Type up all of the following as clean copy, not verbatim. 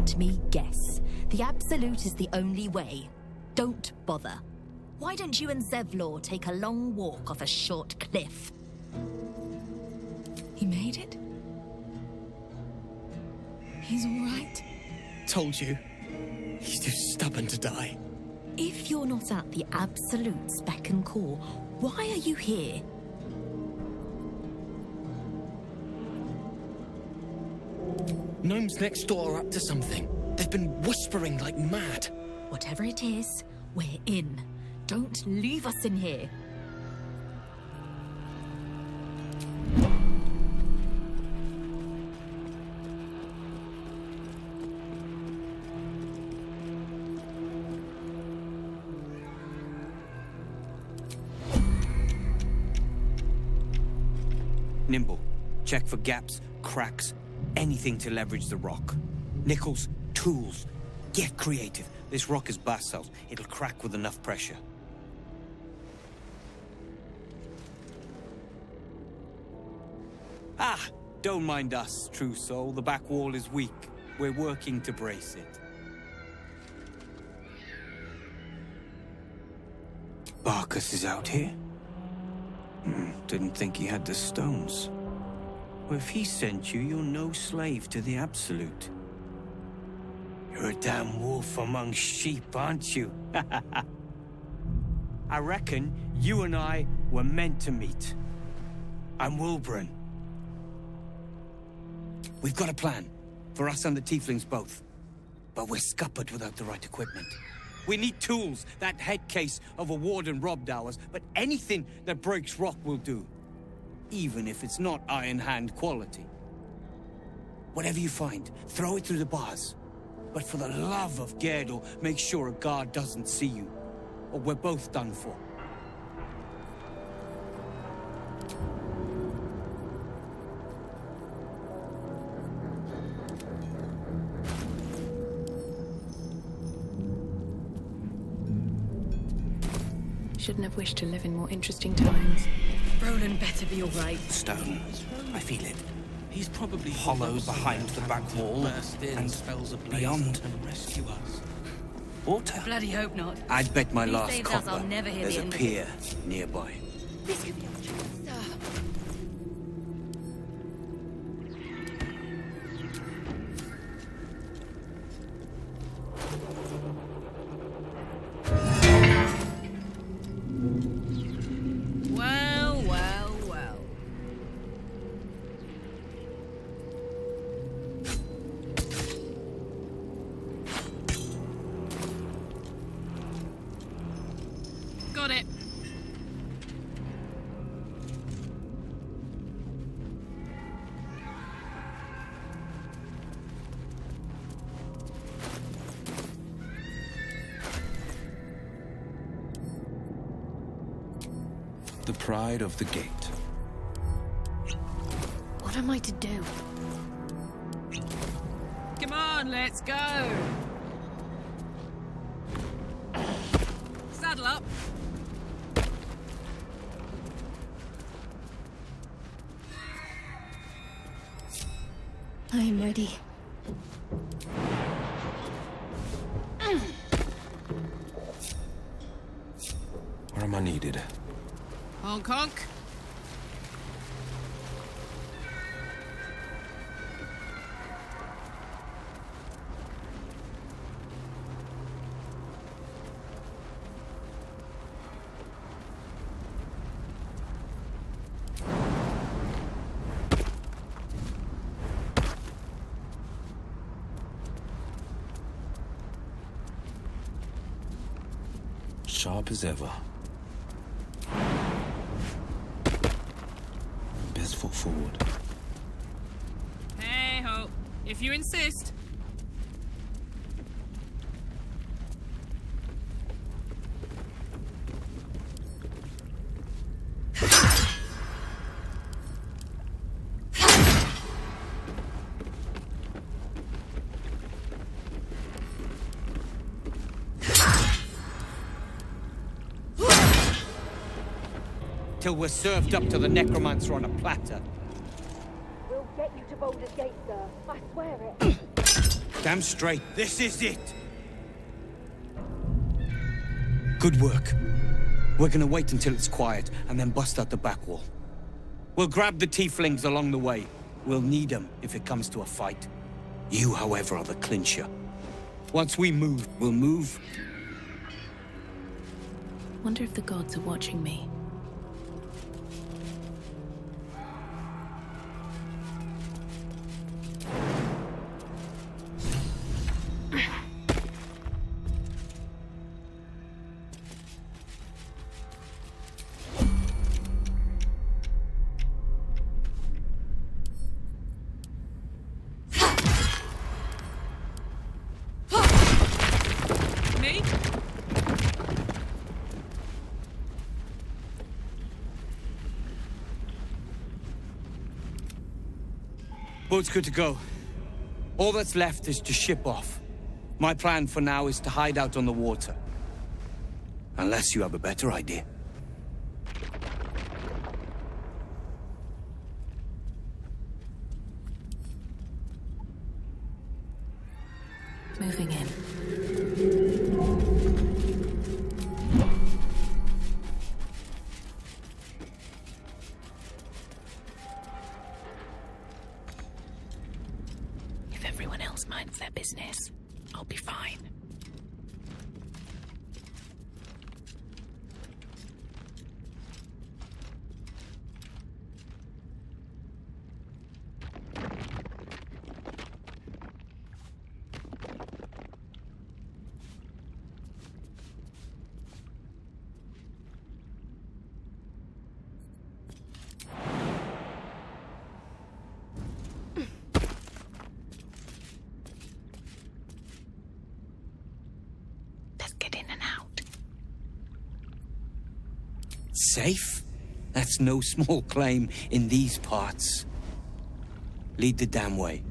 let me guess. The Absolute is the only way. Don't bother. Why don't you and Zevlor take a long walk off a short cliff? He made it? He's all right? Told you. He's too stubborn to die. If you're not at the Absolute Spec and Core, why are you here? Gnomes next door are up to something. They've been whispering like mad. Whatever it is, we're in. Don't leave us in here. Nimble. Check for gaps, cracks, anything to leverage the rock. Nickels, tools. Get creative. This rock is basalt. It'll crack with enough pressure. Ah! Don't mind us, true soul. The back wall is weak. We're working to brace it. Barkus is out here? Didn't think he had the stones. Well, if he sent you, you're no slave to the Absolute. You're a damn wolf among sheep, aren't you? I reckon you and I were meant to meet. I'm Wilburn. We've got a plan. For us and the Tieflings both. But we're scuppered without the right equipment. We need tools. That head case of a warden robbed ours, but anything that breaks rock will do. Even if it's not Iron Hand quality. Whatever you find, throw it through the bars. But for the love of Gerdor, make sure a guard doesn't see you. Or we're both done for. Shouldn't have wished to live in more interesting times. Roland better be all right. Stone. I feel it. He's probably Hollowed behind the back wall and beyond. And rescue us. Water. Bloody hope not. I'd bet my He last saves us, copper I'll never hear there's the a end of pier nearby. This could be our chance. Well, well, well. Got it. The pride of the gate. What am I to do? Come on, let's go. Saddle up. I am ready. Where am I needed? Honk honk. Sharp as ever. Best foot forward. Hey ho. If you insist. Till we're served up to the necromancer on a platter. We'll get you to Baldur's Gate, sir. I swear it. Damn straight, this is it! Good work. We're gonna wait until it's quiet, and then bust out the back wall. We'll grab the Tieflings along the way. We'll need them if it comes to a fight. You, however, are the clincher. Once we move, we'll move. Wonder if the gods are watching me. Boat's good to go. All that's left is to ship off. My plan for now is to hide out on the water. Unless you have a better idea. Moving in. If everyone else minds their business, I'll be fine. Safe? That's no small claim in these parts. Lead the damn way.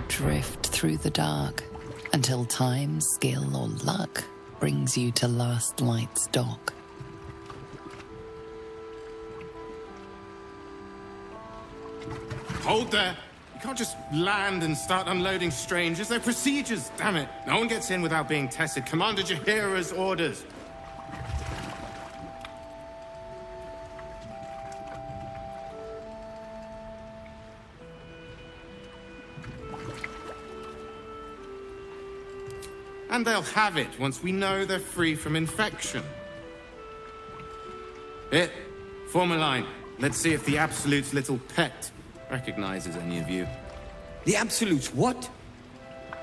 Drift through the dark until time, skill, or luck brings you to Last Light's dock. Hold there! You can't just land and start unloading strangers. They're procedures, damn it! No one gets in without being tested. Commander Jahira's orders. And they'll have it once we know they're free from infection. Here, form a line. Let's see if the Absolute's little pet recognizes any of you. The Absolute's what?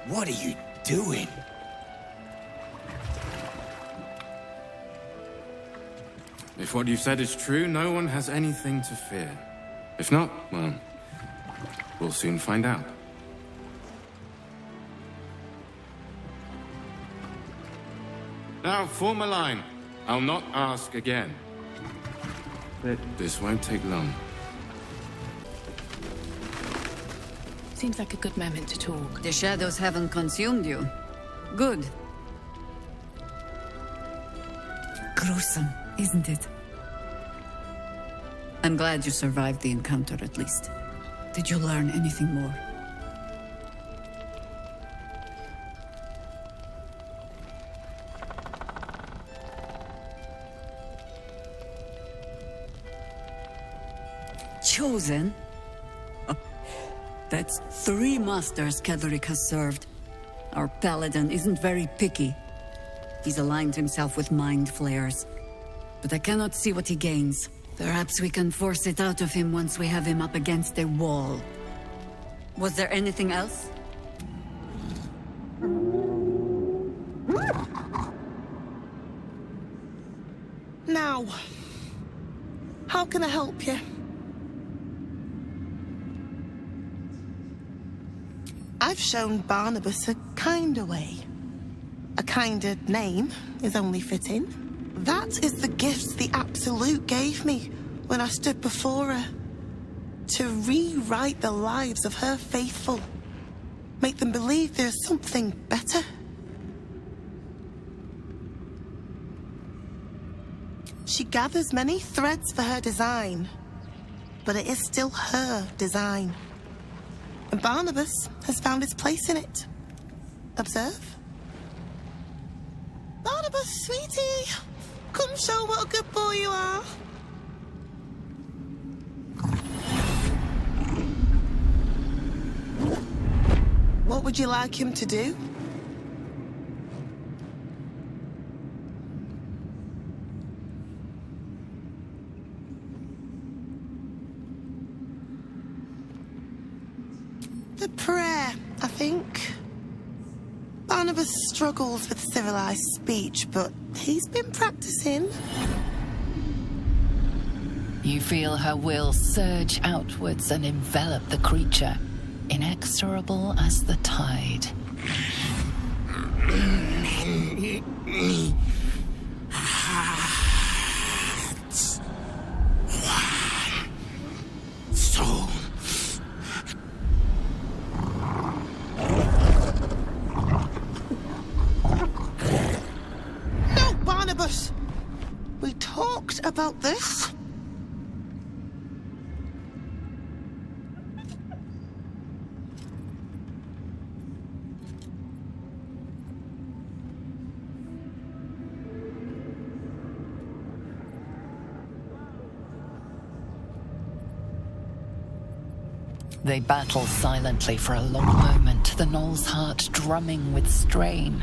What are you doing? If what you've said is true, no one has anything to fear. If not, well, we'll soon find out. Now, form a line. I'll not ask again. This won't take long. Seems like a good moment to talk. The shadows haven't consumed you. Good. Gruesome, isn't it? I'm glad you survived the encounter at least. Did you learn anything more? Chosen? Oh, that's 3 masters Ketheric has served. Our paladin isn't very picky. He's aligned himself with mind flayers. But I cannot see what he gains. Perhaps we can force it out of him once we have him up against a wall. Was there anything else? Now, how can I help you? I've shown Barnabas a kinder way. A kinder name is only fitting. That is the gift the Absolute gave me when I stood before her. To rewrite the lives of her faithful. Make them believe there's something better. She gathers many threads for her design, but it is still her design. And Barnabas has found his place in it. Observe. Barnabas, sweetie, come show what a good boy you are. What would you like him to do? The prayer, I think. Barnabas struggles with civilized speech, but he's been practicing. You feel her will surge outwards and envelop the creature, inexorable as the tide. Soul. No, Barnabas! We talked about this. They battle silently for a long moment, the gnoll's heart drumming with strain.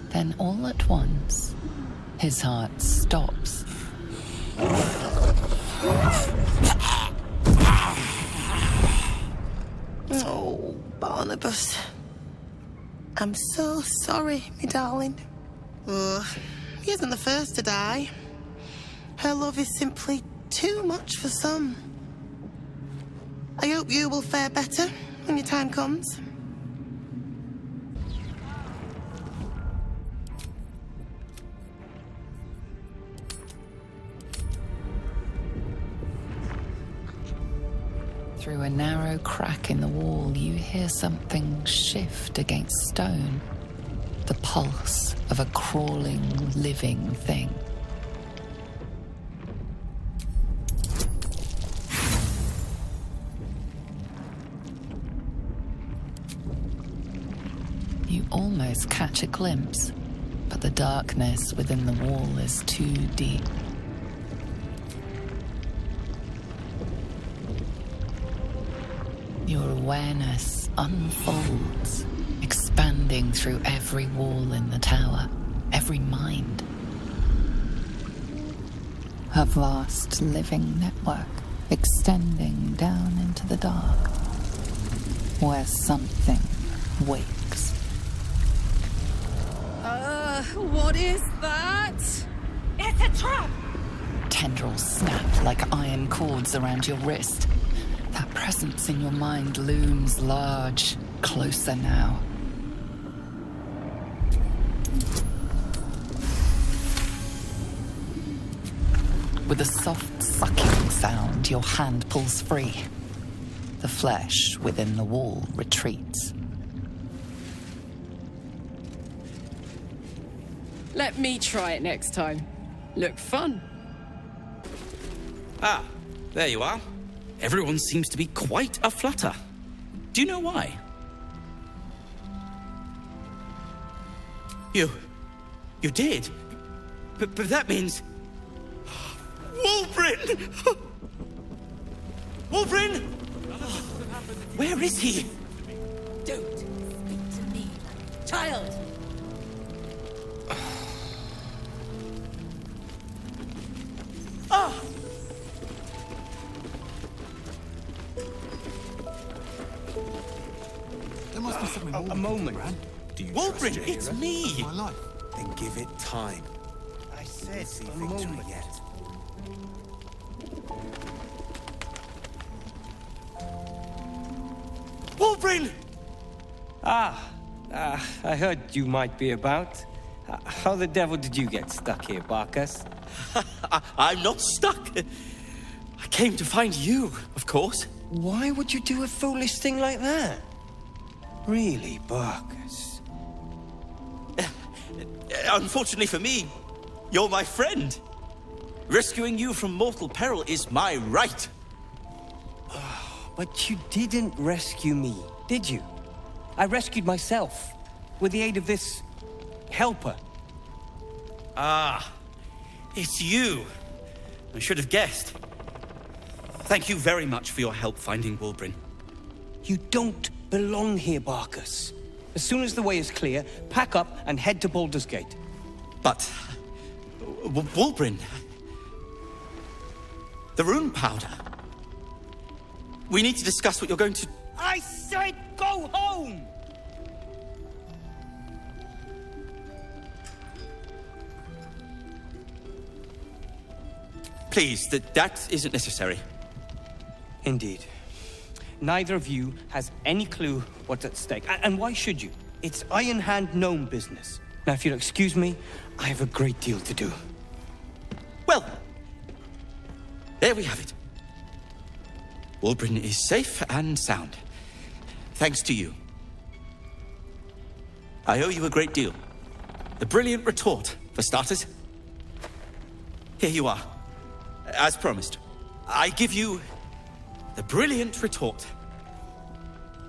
Then all at once, his heart stops. Oh, Barnabas. I'm so sorry, me darling. He isn't the first to die. Her love is simply too much for some. I hope you will fare better when your time comes. Through a narrow crack in the wall, you hear something shift against stone. The pulse of a crawling, living thing. You almost catch a glimpse, but the darkness within the wall is too deep. Your awareness unfolds, expanding through every wall in the tower, every mind. A vast living network extending down into the dark, where something wakes. What is that? It's a trap! Tendrils snap like iron cords around your wrist. That presence in your mind looms large, closer now. With a soft sucking sound, your hand pulls free. The flesh within the wall retreats. Let me try it next time. Look fun. Ah, there you are. Everyone seems to be quite a flutter. Do you know why? You did? But that means... Wolfrin! Wolfrin! Where is he? Don't speak to me, child. Ah! There must be something more. A moment. Do you Wolfrin, trust your it's hero? me! My life. Then give it time. I said See a victory moment. yet. Wolfrin! I heard you might be about. How the devil did you get stuck here, Barkus? I'm not stuck. I came to find you, of course. Why would you do a foolish thing like that? Really, Barkus? Unfortunately for me, you're my friend. Rescuing you from mortal peril is my right. But you didn't rescue me, did you? I rescued myself, with the aid of this helper. Ah, it's you. I should have guessed. Thank you very much for your help finding Wulbren. You don't belong here, Barkus. As soon as the way is clear, pack up and head to Baldur's Gate. But... Wulbren... The rune powder... We need to discuss what you're going to... I said go home! Please, that isn't necessary. Indeed. Neither of you has any clue what's at stake. And why should you? It's Iron Hand Gnome business. Now, if you'll excuse me, I have a great deal to do. Well, there we have it. Wulbren is safe and sound. Thanks to you. I owe you a great deal. The brilliant retort, for starters. Here you are. As promised, I give you the brilliant retort.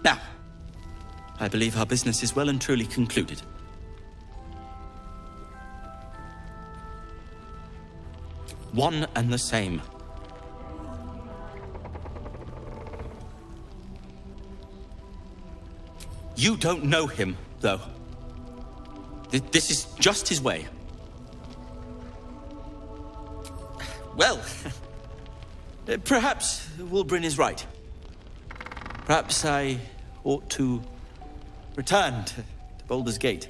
Now, I believe our business is well and truly concluded. One and the same. You don't know him, though. This is just his way. Well, perhaps Wulbren is right. Perhaps I ought to return to Baldur's Gate.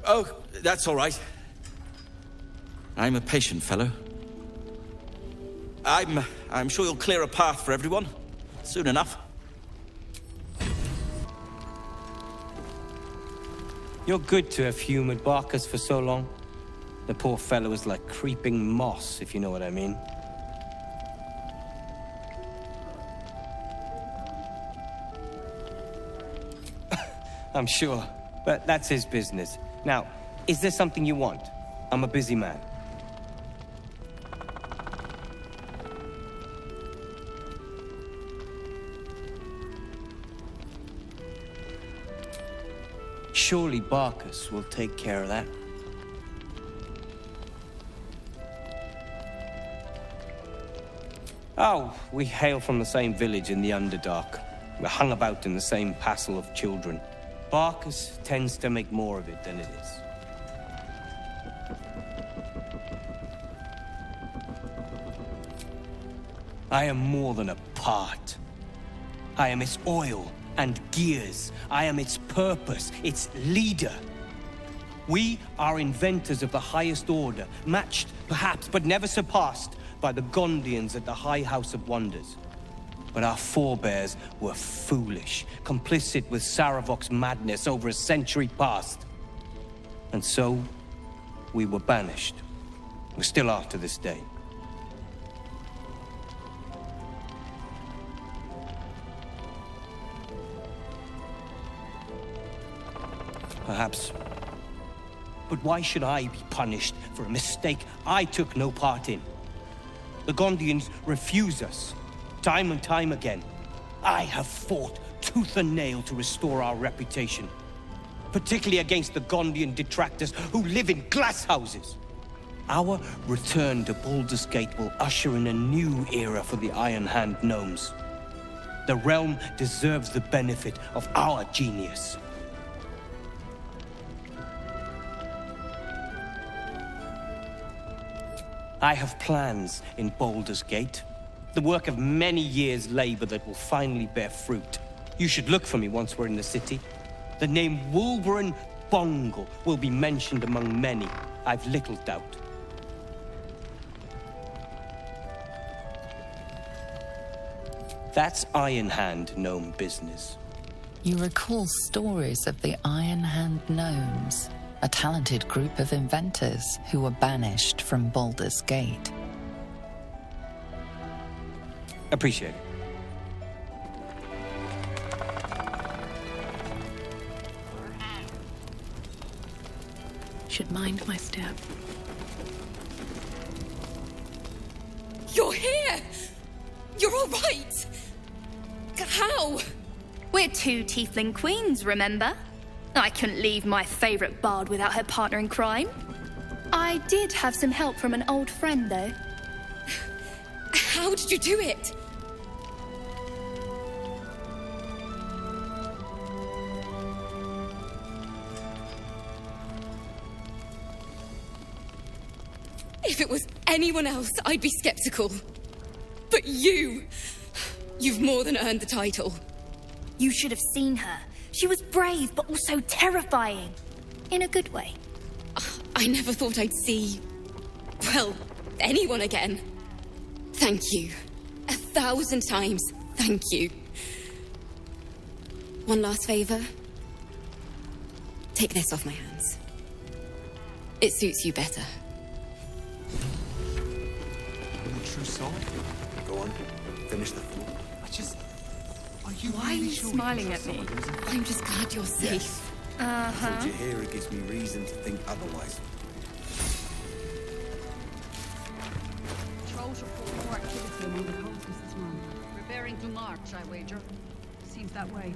Oh, that's all right. I'm a patient fellow. I'm sure you'll clear a path for everyone soon enough. You're good to have humored Barkus for so long. The poor fellow is like creeping moss, if you know what I mean. I'm sure, but that's his business. Now, is there something you want? I'm a busy man. Surely Barkus will take care of that. Oh, we hail from the same village in the Underdark. We're hung about in the same passel of children. Barkus tends to make more of it than it is. I am more than a part. I am its oil and gears. I am its purpose, its leader. We are inventors of the highest order, matched, perhaps, but never surpassed by the Gondians at the High House of Wonders. But our forebears were foolish, complicit with Saravok's madness over a century past. And so, we were banished. We still are to this day. Perhaps. But why should I be punished for a mistake I took no part in? The Gondians refuse us, time and time again. I have fought tooth and nail to restore our reputation, particularly against the Gondian detractors who live in glass houses. Our return to Baldur's Gate will usher in a new era for the Iron Hand Gnomes. The realm deserves the benefit of our genius. I have plans in Baldur's Gate. The work of many years' labor that will finally bear fruit. You should look for me once we're in the city. The name Wulbren Bongle will be mentioned among many, I've little doubt. That's Iron Hand gnome business. You recall stories of the Iron Hand Gnomes, a talented group of inventors who were banished from Baldur's Gate. Appreciate it. Should mind my step. You're here! You're all right! How? We're two Tiefling queens, remember? I couldn't leave my favourite bard without her partner in crime. I did have some help from an old friend, though. How did you do it? If it was anyone else, I'd be skeptical. But you've more than earned the title. You should have seen her. She was brave, but also terrifying. In a good way. I never thought I'd see, well, anyone again. Thank you. 1,000 times, thank you. One last favor. Take this off my hands. It suits you better. True soul? Go on, finish the thought. Why are you smiling at me? I'm just glad you're safe. Yes. Uh-huh. What you hear, it gives me reason to think otherwise. Trolls report more activity among the cultists this month. Preparing to march, I wager. Seems that way.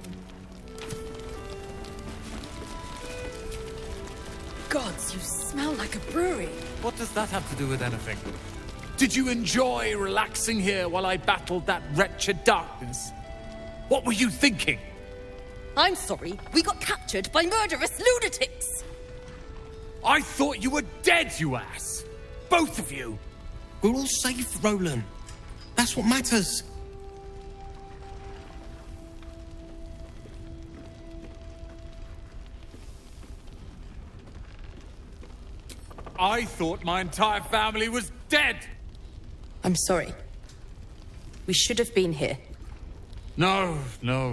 Gods, you smell like a brewery. What does that have to do with anything? Did you enjoy relaxing here while I battled that wretched darkness? What were you thinking? I'm sorry, we got captured by murderous lunatics! I thought you were dead, you ass! Both of you! We're all safe, Roland. That's what matters. I thought my entire family was dead! I'm sorry. We should have been here. No,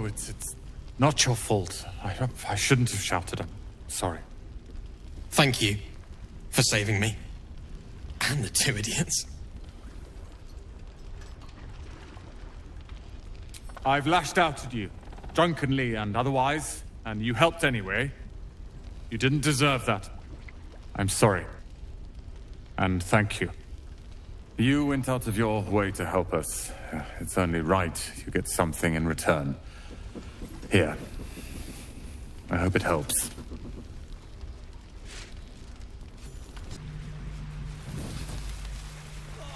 it's not your fault. I shouldn't have shouted. I'm sorry. Thank you for saving me. And the two idiots. I've lashed out at you, drunkenly and otherwise, and you helped anyway. You didn't deserve that. I'm sorry. And thank you. You went out of your way to help us. It's only right you get something in return. Here. I hope it helps.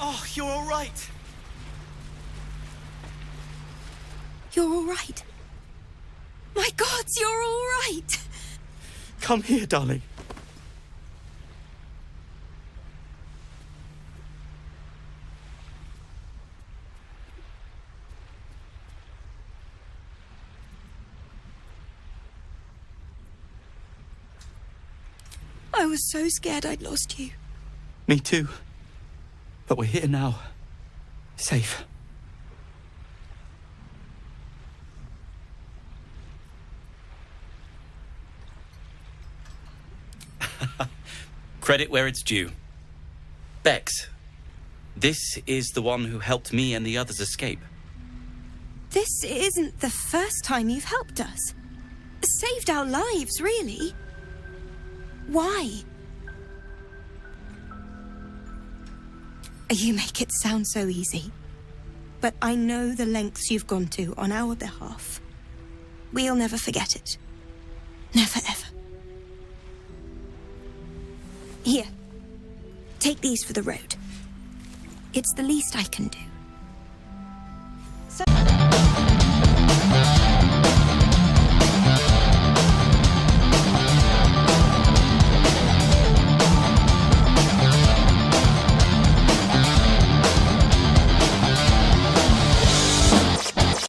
Oh, you're all right. You're all right. My gods, you're all right. Come here, darling. I was so scared I'd lost you. Me too. But we're here now. Safe. Credit where it's due. Bex, this is the one who helped me and the others escape. This isn't the first time you've helped us. Saved our lives, really. Why? You make it sound so easy. But I know the lengths you've gone to on our behalf. We'll never forget it. Never, ever. Here. Take these for the road. It's the least I can do.